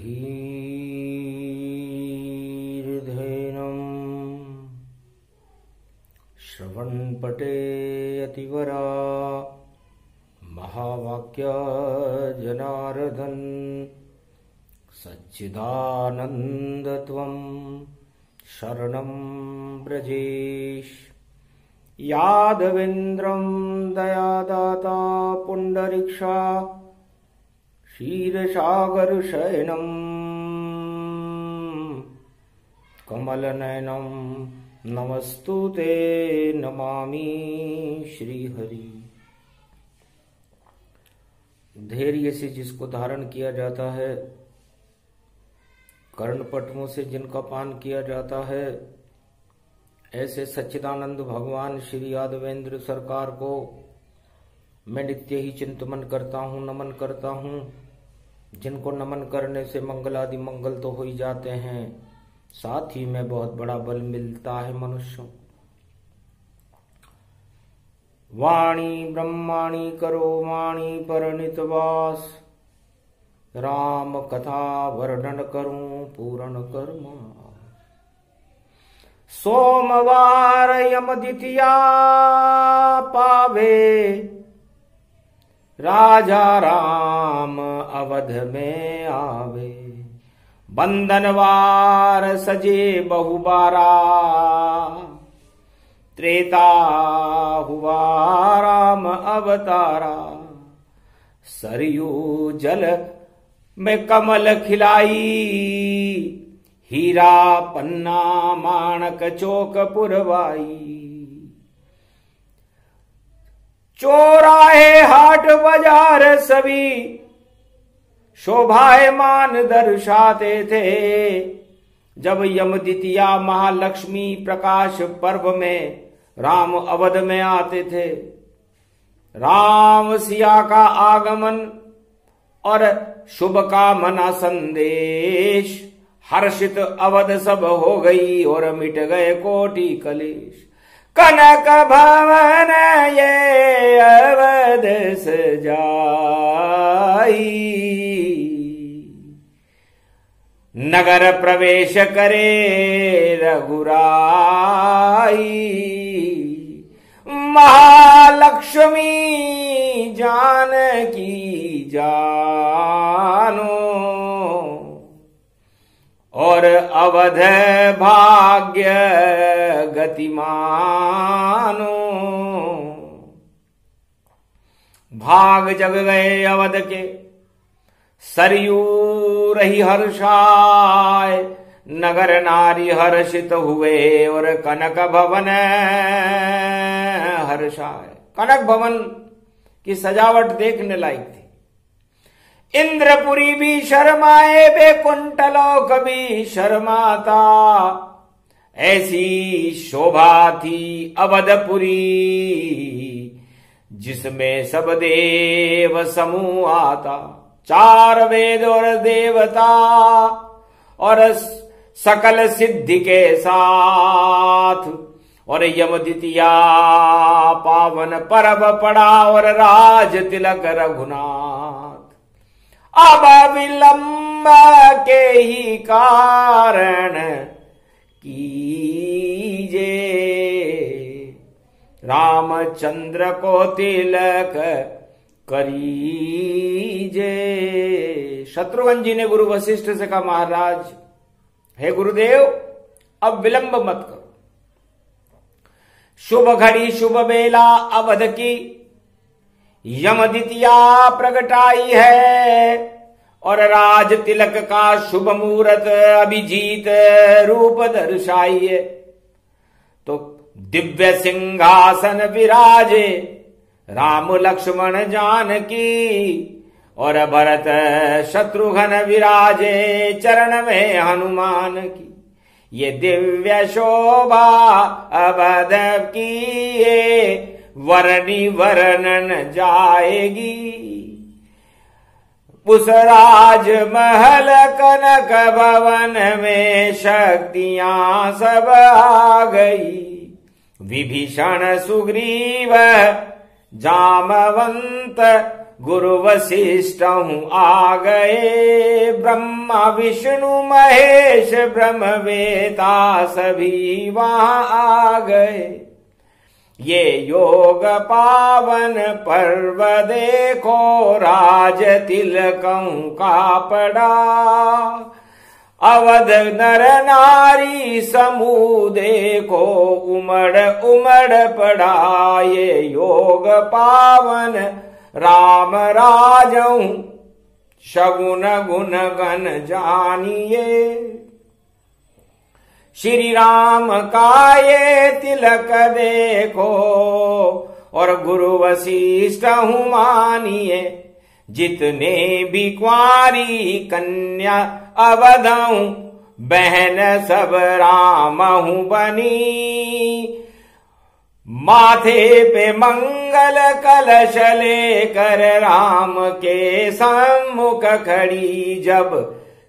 धीर्धेनम् श्रवणपटे अतिवरा महावाक्य जनार्दन सच्चिदानन्दत्वं शरणं ब्रजेश। यादवेन्द्रं दयादाता पुण्डरीक्षा क्षीरसागरशयनं कमलनयनं नमस्तुते नमामि श्रीहरि। धैर्य से जिसको धारण किया जाता है, कर्णपटमों से जिनका पान किया जाता है, ऐसे सच्चिदानंद भगवान श्री यादवेंद्र सरकार को मैं नित्य ही चिंतन करता हूँ, नमन करता हूँ। जिनको नमन करने से मंगल आदि मंगल तो हो ही जाते हैं, साथ ही में बहुत बड़ा बल मिलता है मनुष्यों। वाणी ब्रह्माणी करो वाणी परनित वास, राम कथा वर्णन करूं पूर्ण कर्म। सोमवार यम द्वितीया पावे, राजा राम अवध में आवे। बंधनवार सजे बहुबारा, त्रेता हुआ राम अवतारा। सरयू जल में कमल खिलाई, हीरा पन्ना माणक चौक पुरवाई। चौराहे हाट बाजार सभी शोभायमान दर्शाते थे। जब यम द्वितीया महालक्ष्मी प्रकाश पर्व में राम अवध में आते थे। राम सिया का आगमन और शुभ कामना संदेश, हर्षित अवध सब हो गई और मिट गए कोटि कलेश। कनक भवन ये अवध सजाई, नगर प्रवेश करे रघुराई। महालक्ष्मी जानकी जानो, और अवध भाग्य गतिमानो। भाग जग गए अवध के, सरयू रही हर्षाय। नगर नारी हर्षित हुए और कनक भवन हर्षाय। कनक भवन की सजावट देखने लायक थी। इंद्रपुरी भी शर्माए, बैकुंठ लोक भी शर्माता। ऐसी शोभा थी अवधपुरी, जिसमें सब देव समूह आता। चार वेद और देवता और सकल सिद्धि के साथ, और यम द्वितीया पावन पर्व पड़ा और राज तिलक रघुनाथ। अब विलंब के ही कारण कीजे, रामचंद्र को तिलक करीजे। शत्रुघ्न जी ने गुरु वशिष्ठ से कहा, महाराज हे गुरुदेव, अब विलंब मत करो। शुभ घड़ी शुभ बेला अवध की यम द्वितीया प्रगटाई है, और राज तिलक का शुभ मुहूर्त अभिजीत रूप दर्शाई है। तो दिव्य सिंहासन विराजे राम लक्ष्मण जानकी, और भरत शत्रुघ्न विराजे चरण में हनुमान की। ये दिव्य शोभा अवध की वर्णी वर्णन जाएगी। उस राजमहल कनक भवन में शक्तियां सब आ गई। विभीषण सुग्रीव जामवंत गुरु वशिष्ठ हूँ आ गए, ब्रह्मा विष्णु महेश ब्रह्मवेता सभी वहां आ गए। ये योग पावन पर्व देखो, राज तिलकों का पड़ा, अवध नर नारी समूह देखो, उमड़ उमड़ पड़ा। ये योग पावन राम राजऊ, शगुन गुण गण जानिए। श्री राम का ये तिलक देखो, और गुरु वशिष्ठ हूँ मानिए। जितने भी कुंवारी कन्या अवधऊ, बहन सब राम हूँ बनी। माथे पे मंगल कलश लेकर राम के सम्मुख खड़ी, जब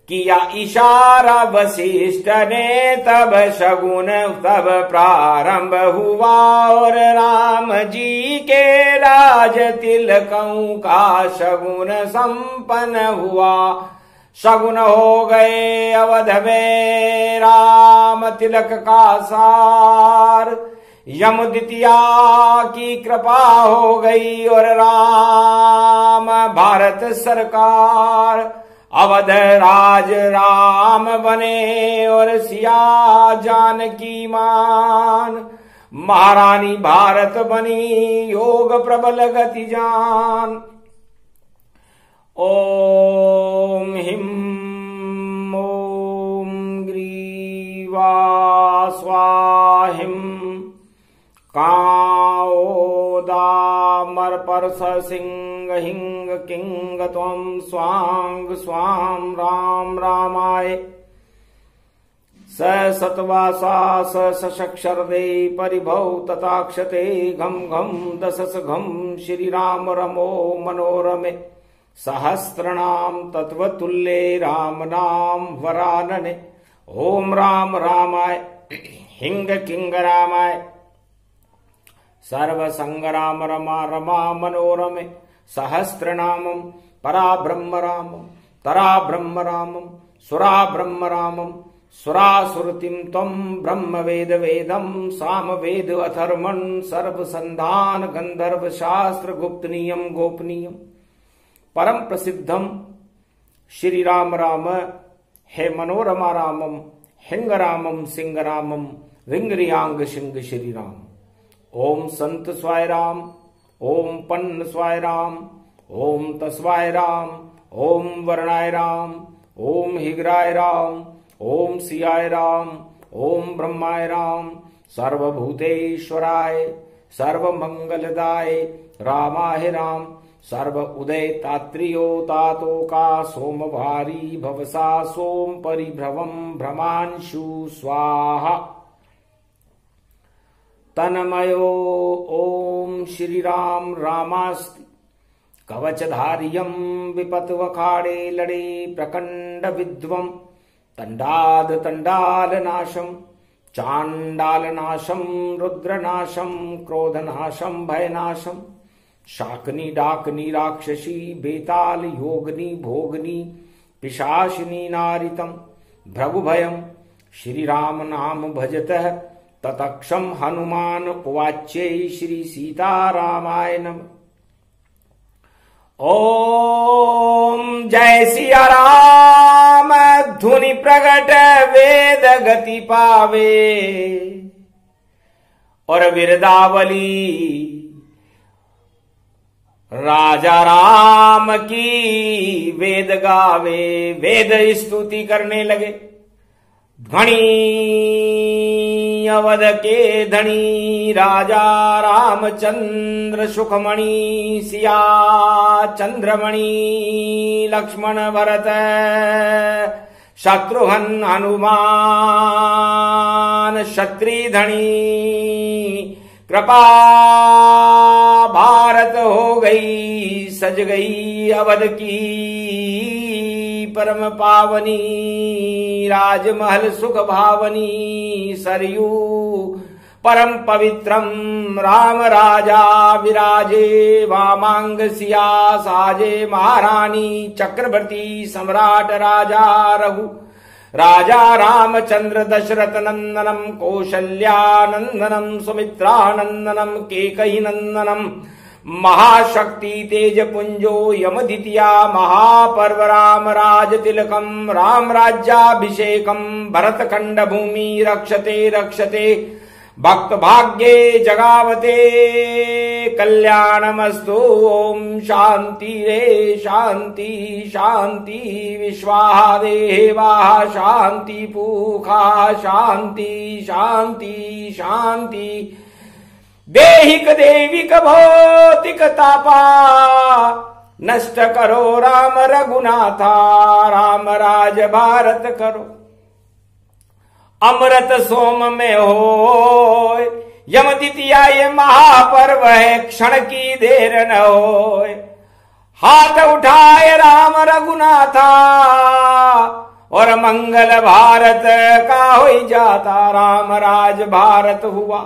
किया इशारा वशिष्ठ ने, तब शगुन तब प्रारंभ हुआ। और राम जी के राज तिलकों का शगुन संपन्न हुआ। शगुन हो गए अवध में राम तिलक का सार, यम द्वितीया की कृपा हो गई और राम भारत सरकार। अवध राज राम बने और सिया जानकी मान, महारानी भारत बनी योग प्रबल गति जान। ओम हिम ओम ग्रीवा स्वाहिम, काओदा मरपर्ष सिंह हिंग किंग त्वं स्वांग स्वाम राम रामाय। स सतवासा सशक्षरदे परिभव तथाक्षते घम घम दशस घम। श्री राम रमो मनोरमे सहस्रनाम तत्वतुल्ये राम नाम वरानने। ओम राम रामाय हिंग किंग रामाय, सर्व संग्राम रमा रमा मनोरमे सहस्रनामम। परा ब्रह्म रामम तरा ब्रह्म रामम, सुरा ब्रह्म रामम सुरासुरतिम तम। ब्रह्म वेद वेदम साम वेद अथर्मण, सर्व संधान गंधर्व शास्त्र गुप्त नियम गोपनीयम। परम प्रसिद्धम श्री राम राम हे मनोरमा रामम, हिंग रामम सिंह रामम, विंगरियांग सिंह श्री राम। ओम संत स्वाय राम, ओम पन्न स्वाय राम, ओम तस्वाय राम, ओम वर्णाय राम, ओम हिग्राय राम, ओम सियाय राम, ओम ब्रह्माय राम, सर्वभूतेश्वराय सर्वमंगलदाय रामाय राम। सर्व उदय तात्रियो तातो का सोमवारी भवसा सोम परिभ्रवम भ्रमांशु स्वाहा। तन्मयो ओम श्री राम रामास्ति, कवचधारियं विपत्वखाड़े लड़े प्रकंड विध्वं। तंडाद तंडाल नाशम चांडाल नाशम, रुद्रनाशम क्रोधनाशम भयनाशम। शाकनी डाकनी राक्षसी बेताल योगनी भोगनी पिशाचिनी नारितम। भृगुभयम श्री राम नाम भजतः ततक्षम हनुमान उवाच्यै श्री सीतारामाय नमः। ओम जय सिया राम, धुनि प्रगट वेद गति पावे। और विरदावली राजा राम की वेद गावे। वेद स्तुति करने लगे। धनी अवध के धनी राजा रामचंद्र, सुखमणि सिया चंद्रमणि, लक्ष्मण भरत शत्रुघ्न हनुमान, क्षत्रि धनी। कृपा भारत हो गई, सज गई अवध की परम पावनी। राजमहल सुख भावनी, सरयू परम पवित्रम राम राजा विराजे वामांग सिया साजे महारानी चक्रवर्ती सम्राट राजा रघु राजा रामचंद्र दशरथ नंदनम कौशल्यानंदनम सुमित्रानंदनम केकई नंदनम महाशक्ति तेज पुंजो यमदितिया महापर्व राम राज तिलकम राम राज्याभिषेकम भरत खंड भूमि रक्षते रक्षते भक्त भाग्ये जगावते कल्याणमस्तु। ओम शांति रे शांति शांति विश्वाहा देवाः शांति पूखा शांति शांति शांति देहिक देविक भौतिक तापा नष्ट करो राम रघुनाथा राम राज भारत करो। अमृत सोम में हो यम द्वितीया ये महापर्व है क्षण की देर न हो। हाथ उठाए राम रघुनाथा और मंगल भारत का हो जाता राम राज भारत हुआ।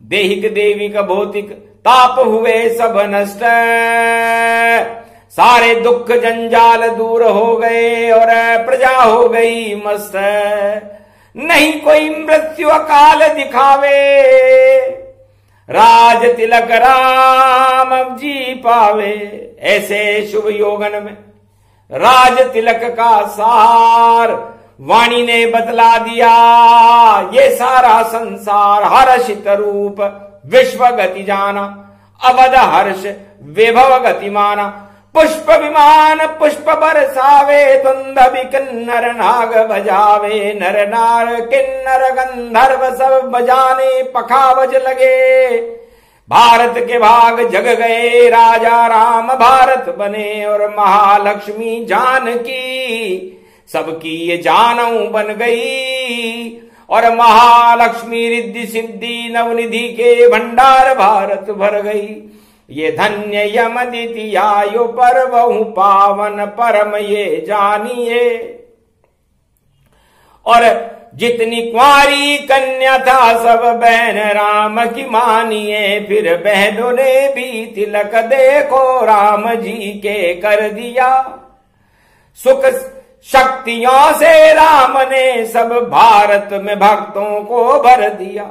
देहिक देविक भौतिक ताप हुए सब नष्ट सारे दुख जंजाल दूर हो गए और प्रजा हो गई मस्त। नहीं कोई मृत्यु अकाल दिखावे राज तिलक राम जी पावे। ऐसे शुभ योगन में राज तिलक का सार वाणी ने बतला दिया। ये सारा संसार हर्षित रूप विश्व गति जाना अवध हर्ष विभव गति माना। पुष्प विमान पुष्प बरसावे तुंदभि किन्नर नाग बजावे। नर नार किन्नर गंधर्व सब बजाने पखावज लगे। भारत के भाग जग गए राजा राम भारत बने और महालक्ष्मी जानकी सबकी ये जानू बन गई। और महालक्ष्मी रिद्धि सिद्धि नवनिधि के भंडार भारत भर गई। ये धन्य यम द्वितीया यो पर्व पावन परम ये जानिए। और जितनी कुंवारी कन्या था सब बहन राम की मानिए। फिर बहनों ने भी तिलक देखो राम जी के कर दिया। सुख शक्तियों से राम ने सब भारत में भक्तों को भर दिया।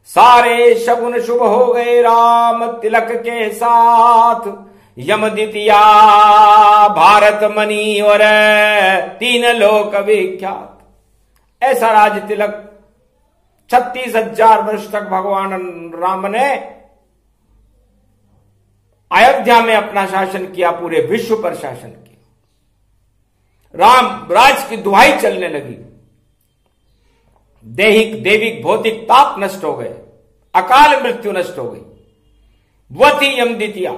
सारे शगुन शुभ हो गए राम तिलक के साथ। यम द्वितीया भारत मणि और 3 लोक विख्यात। ऐसा राज तिलक 36,000 वर्ष तक भगवान राम ने अयोध्या में अपना शासन किया, पूरे विश्व पर शासन किया। राम राज की दुहाई चलने लगी। देहिक देविक भौतिक ताप नष्ट हो गए, अकाल मृत्यु नष्ट हो गई। वह थी यम द्वितीया।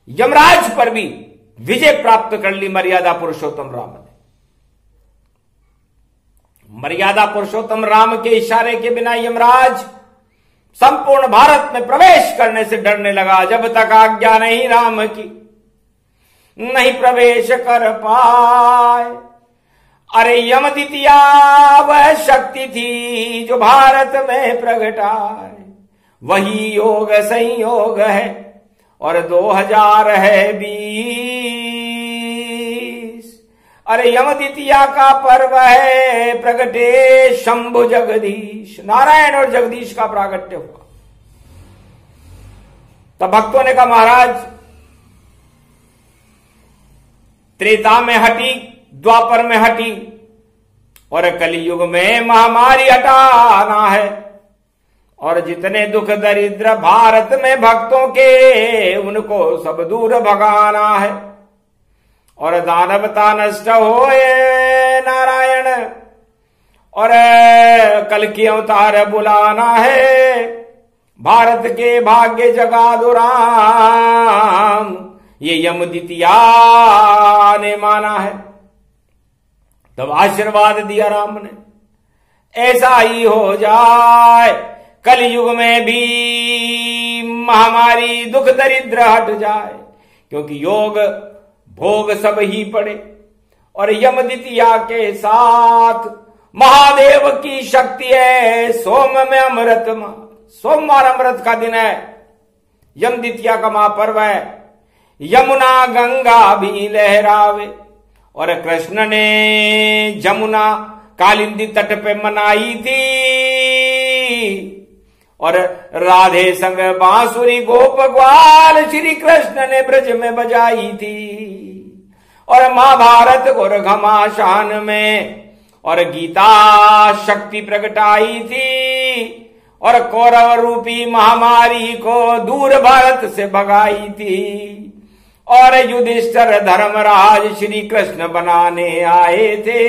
यमराज पर भी विजय प्राप्त कर ली मर्यादा पुरुषोत्तम राम ने। मर्यादा पुरुषोत्तम राम के इशारे के बिना यमराज संपूर्ण भारत में प्रवेश करने से डरने लगा। जब तक आज्ञा नहीं राम की नहीं प्रवेश कर पाए। अरे यम द्वितीया वह शक्ति थी जो भारत में प्रगटाए। वही योग संयोग है और 2000 है 20। अरे यम द्वितीया का पर्व है प्रगटे शंभु जगदीश। नारायण और जगदीश का प्रागट्य हुआ। तब भक्तों ने कहा महाराज त्रेता में हटी, द्वापर में हटी और कलयुग में महामारी हटाना है। और जितने दुख दरिद्र भारत में भक्तों के उनको सब दूर भगाना है। और दानवता नष्ट होए नारायण और कल की अवतार बुलाना है। भारत के भाग्य जगा दो राम ये यम द्वितीया ने माना है। तब आशीर्वाद दिया राम ने, ऐसा ही हो जाए कलयुग में भी महामारी दुख दरिद्र हट जाए। क्योंकि योग भोग सब ही पड़े और यम द्वितीया के साथ महादेव की शक्ति है। सोम में अमृत, सोमवार अमृत का दिन है, यम द्वितीया का महापर्व है। यमुना गंगा भी लहरावे, और कृष्ण ने जमुना कालिंदी तट पे मनाई थी, और राधे संग बांसुरी गोप ग्वाल श्री कृष्ण ने ब्रज में बजाई थी। और महाभारत और घमासान में और गीता शक्ति प्रगटाई थी, और कौरव रूपी महामारी को दूर भारत से भगाई थी। और युधिष्ठिर धर्मराज श्री कृष्ण बनाने आए थे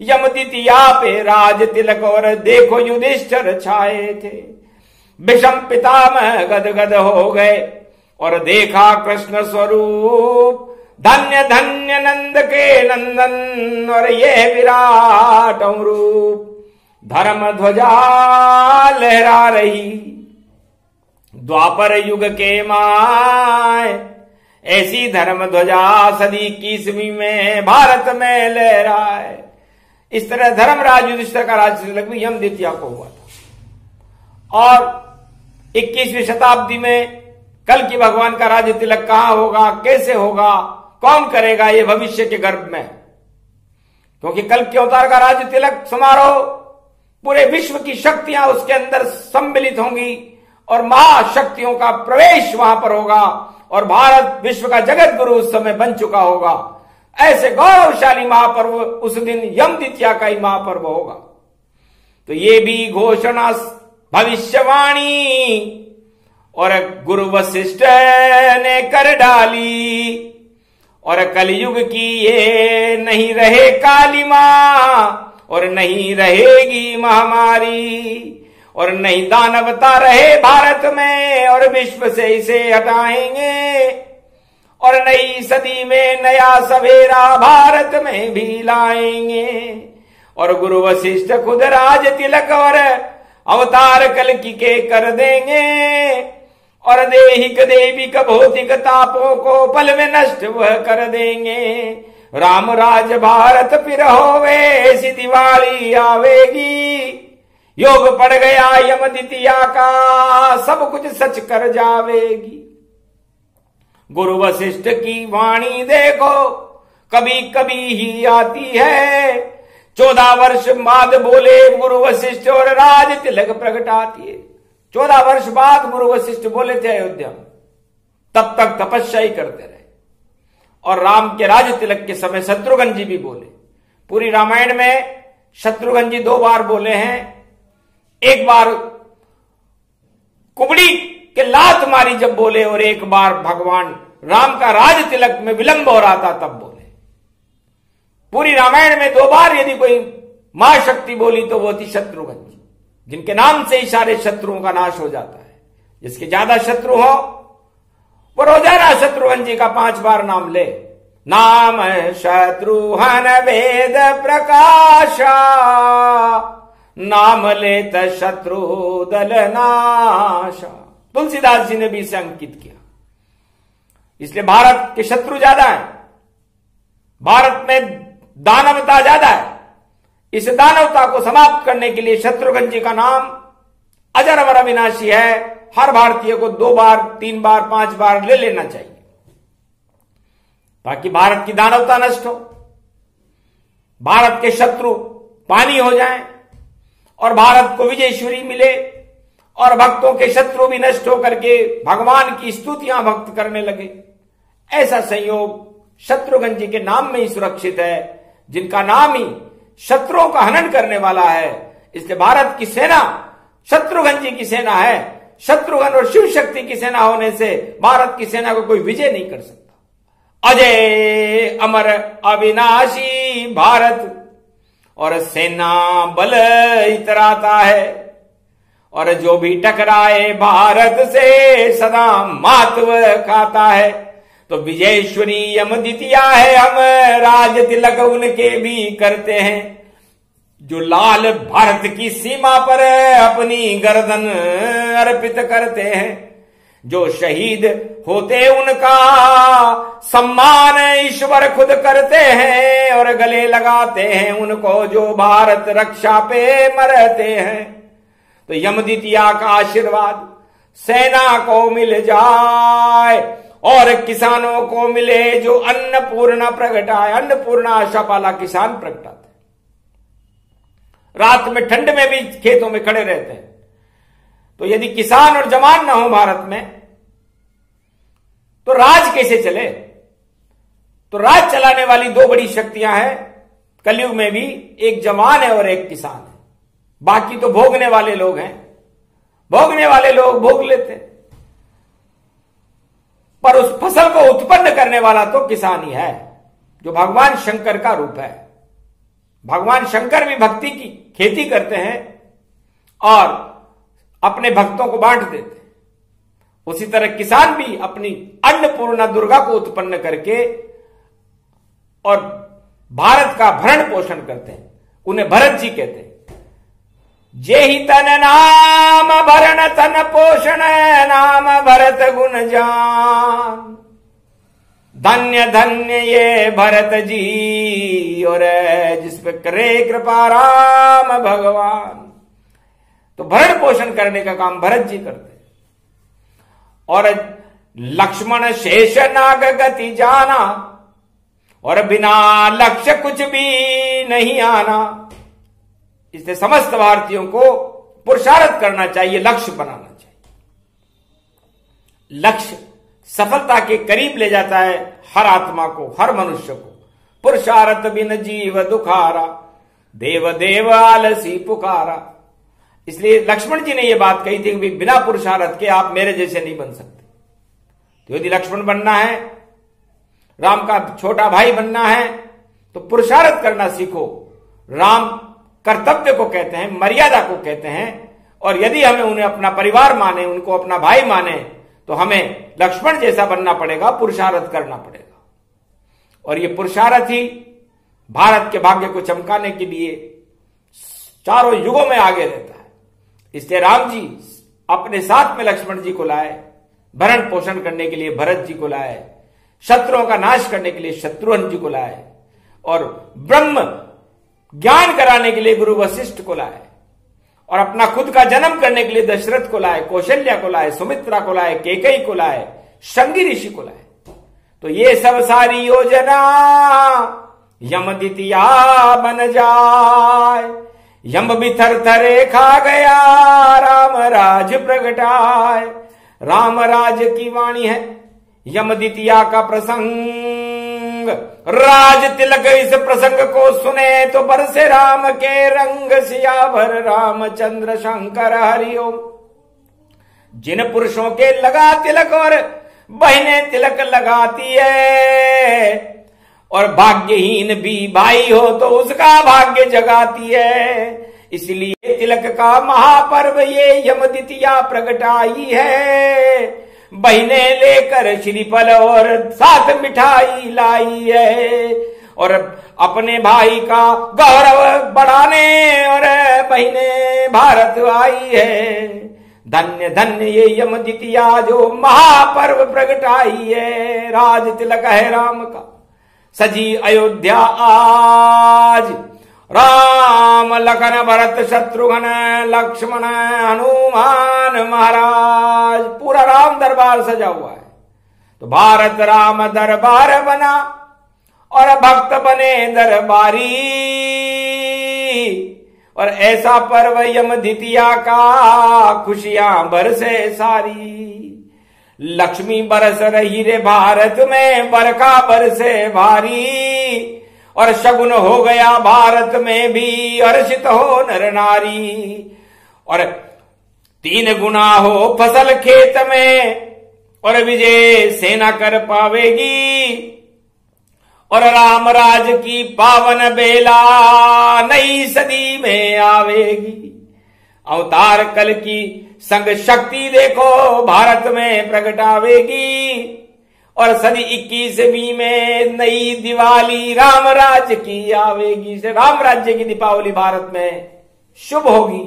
यम द्वितीया पे राज तिलक, और देखो युधिष्ठिर छाए थे। विषम पितामह गदगद हो गए और देखा कृष्ण स्वरूप, धन्य धन्य नंद के नंदन और ये विराट रूप। धर्म ध्वजा लहरा रही द्वापर युग के माय, ऐसी धर्म ध्वजा सदी 21वीं में भारत में लहराए। इस तरह धर्मराज युधिष्ठिर का राज्य तिलक भी यम द्वितीया को हुआ था। और 21वीं शताब्दी में कल की भगवान का राज्य तिलक कहां होगा, कैसे होगा, कौन करेगा, ये भविष्य के गर्भ में, क्योंकि कल के अवतार का राज्य तिलक समारोह पूरे विश्व की शक्तियां उसके अंदर सम्मिलित होंगी और महाशक्तियों का प्रवेश वहां पर होगा, और भारत विश्व का जगत गुरु उस समय बन चुका होगा। ऐसे गौरवशाली महापर्व उस दिन यम द्वितीया का ही महापर्व होगा। तो ये भी घोषणा भविष्यवाणी और गुरु वशिष्ठ ने कर डाली, और कलयुग की ये नहीं रहे काली मां, और नहीं रहेगी महामारी, और नहीं दानवता रहे भारत में, और विश्व से इसे हटाएंगे, और नई सदी में नया सवेरा भारत में भी लाएंगे। और गुरु वशिष्ठ खुद राज तिलक और अवतार कल की के कर देंगे, और देहिक देविक भौतिक तापों को पल में नष्ट वह कर देंगे। राम राज भारत फिर होवे, ऐसी दिवाली आवेगी। योग पड़ गया यम द्वितीया का, सब कुछ सच कर जावेगी। गुरु वशिष्ठ की वाणी देखो कभी कभी ही आती है। 14 वर्ष बाद बोले गुरु वशिष्ठ और राज तिलक प्रगटाती है। 14 वर्ष बाद गुरु वशिष्ठ बोले थे अयोध्या में, तब तक तपस्या ही करते रहे। और राम के राज तिलक के समय शत्रुघ्न जी भी बोले। पूरी रामायण में शत्रुघ्न जी 2 बार बोले हैं। एक बार कुबड़ी के लात मारी जब बोले, और एक बार भगवान राम का राज तिलक में विलंब हो रहा था तब बोले। पूरी रामायण में 2 बार यदि कोई महाशक्ति बोली तो वो थी शत्रुघ्न जी, जिनके नाम से ही सारे शत्रुओं का नाश हो जाता है। जिसके ज्यादा शत्रु हो वो रोजाना शत्रुघ्न जी का 5 बार नाम ले। नाम शत्रुघ्न वेद प्रकाशा, नाम लेत शत्रु दल नाशा। तुलसीदास जी ने भी इसे अंकित किया। इसलिए भारत के शत्रु ज्यादा है, भारत में दानवता ज्यादा है। इस दानवता को समाप्त करने के लिए शत्रुघ्न जी का नाम अजर अमर अविनाशी है। हर भारतीय को 2 बार 3 बार 5 बार ले लेना चाहिए, ताकि भारत की दानवता नष्ट हो, भारत के शत्रु पानी हो जाएं, और भारत को विजयश्वरी मिले, और भक्तों के शत्रु भी नष्ट होकर के भगवान की स्तुतियां भक्त करने लगे। ऐसा संयोग शत्रुघ्न जी के नाम में ही सुरक्षित है, जिनका नाम ही शत्रुओं का हनन करने वाला है। इसलिए भारत की सेना शत्रुघ्न जी की सेना है। शत्रुघ्न और शिव शक्ति की सेना होने से भारत की सेना को कोई विजय नहीं कर सकता। अजय अमर अविनाशी भारत, और सेना बल इतराता है, और जो भी टकराए भारत से सदा मातव खाता है। तो विजयश्वरी यम द्वितीया है, हम राज तिलक उनके भी करते हैं, जो लाल भारत की सीमा पर अपनी गर्दन अर्पित करते हैं। जो शहीद होते उनका सम्मान ईश्वर खुद करते हैं और गले लगाते हैं उनको जो भारत रक्षा पे मरते हैं। तो यमद्वितीया का आशीर्वाद सेना को मिल जाए और किसानों को मिले जो अन्नपूर्णा प्रगटाए। अन्नपूर्णा आशा पाला किसान प्रगटाते, रात में ठंड में भी खेतों में खड़े रहते हैं। तो यदि किसान और जवान ना हो भारत में तो राज कैसे चले? तो राज चलाने वाली दो बड़ी शक्तियां हैं कलयुग में भी, एक जवान है और एक किसान है। बाकी तो भोगने वाले लोग हैं, भोगने वाले लोग भोग लेते हैं, पर उस फसल को उत्पन्न करने वाला तो किसान ही है, जो भगवान शंकर का रूप है। भगवान शंकर भी भक्ति की खेती करते हैं और अपने भक्तों को बांट देते हैं। उसी तरह किसान भी अपनी अन्नपूर्णा दुर्गा को उत्पन्न करके और भारत का भरण पोषण करते हैं। उन्हें भरत जी कहते हैं। जेहि तन नाम भरण तन पोषण नाम भरत गुण जान, धन्य धन्य ये भरत जी और जिस पे करे कृपा राम भगवान। तो भरण पोषण करने का काम भरत जी करते हैं। और लक्ष्मण शेष नाग गति जाना और बिना लक्ष्य कुछ भी नहीं आना। इसलिए समस्त भारतीयों को पुरुषार्थ करना चाहिए, लक्ष्य बनाना चाहिए। लक्ष्य सफलता के करीब ले जाता है हर आत्मा को, हर मनुष्य को। पुरुषार्थ बिन जीव दुखारा, देव देव आलसी पुकारा। इसलिए लक्ष्मण जी ने यह बात कही थी कि बिना पुरुषार्थ के आप मेरे जैसे नहीं बन सकते। तो यदि लक्ष्मण बनना है, राम का छोटा भाई बनना है, तो पुरुषार्थ करना सीखो। राम कर्तव्य को कहते हैं, मर्यादा को कहते हैं। और यदि हमें उन्हें अपना परिवार माने, उनको अपना भाई माने, तो हमें लक्ष्मण जैसा बनना पड़ेगा, पुरुषार्थ करना पड़ेगा। और ये पुरुषार्थ ही भारत के भाग्य को चमकाने के लिए चारों युगों में आगे रहता है। इसलिए राम जी अपने साथ में लक्ष्मण जी को लाए, भरण पोषण करने के लिए भरत जी को लाए, शत्रुओं का नाश करने के लिए शत्रुघ्न जी को लाए, और ब्रह्म ज्ञान कराने के लिए गुरु वशिष्ठ को लाए, और अपना खुद का जन्म करने के लिए दशरथ को लाए, कौशल्या को लाए, सुमित्रा को लाए, केकई को लाए, शंगी ऋषि को लाए। तो ये सब सारी योजना यमद्वितीया बन जाए। यम भी थर थरे खा गया, राम राज प्रगटाए। राम राज की वाणी है यमद्वितीया का प्रसंग। राज तिलक इस प्रसंग को सुने तो बरसे राम के रंग, सियावर रामचंद्र शंकर हरिओम। जिन पुरुषों के लगा तिलक और बहनें तिलक लगाती है, और भाग्यहीन भी भाई हो तो उसका भाग्य जगाती है। इसलिए तिलक का महापर्व ये यमद्वितीया प्रगटाई है। बहनें लेकर श्रीफल और साथ मिठाई लाई है, और अपने भाई का गौरव बढ़ाने और बहनें भारत आई है। धन्य धन्य ये यमद्वितीया जो महापर्व प्रगटाई है। राज तिलक है राम का, सजी अयोध्या आज। राम लखन भरत शत्रुघ्न लक्ष्मण हनुमान महाराज, पूरा राम दरबार सजा हुआ है। तो भारत राम दरबार बना और भक्त बने दरबारी, और ऐसा पर्व यमद्वितीया का खुशियां बरसे सारी। लक्ष्मी बरस रही रे भारत में, बरखा बरसे भारी, और शगुन हो गया भारत में भी, हर्षित हो नर नारी। और 3 गुना हो फसल खेत में, और विजय सेना कर पावेगी। और राम राज की पावन बेला नई सदी में आवेगी। अवतार कल की संग शक्ति देखो भारत में प्रगटावेगी, और सदी 21वीं में नई दिवाली राम राज्य की आवेगी। से राम राज्य की दीपावली भारत में शुभ होगी,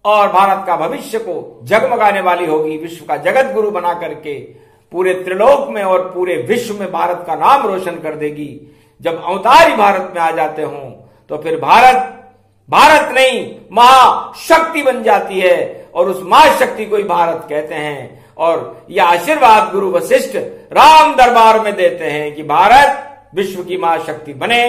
और भारत का भविष्य को जगमगाने वाली होगी। विश्व का जगत गुरु बना करके पूरे त्रिलोक में और पूरे विश्व में भारत का नाम रोशन कर देगी। जब अवतारी भारत में आ जाते हों तो फिर भारत नहीं महाशक्ति बन जाती है और उस महाशक्ति को ही भारत कहते हैं। और यह आशीर्वाद गुरु वशिष्ठ राम दरबार में देते हैं कि भारत विश्व की महाशक्ति बने,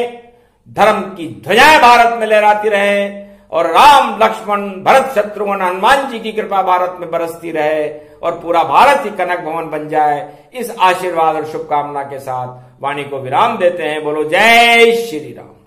धर्म की ध्वजाएं भारत में लहराती रहे और राम लक्ष्मण भरत शत्रुघ्न हनुमान जी की कृपा भारत में बरसती रहे और पूरा भारत ही कनक भवन बन जाए। इस आशीर्वाद और शुभकामना के साथ वाणी को विराम देते हैं। बोलो जय श्री राम।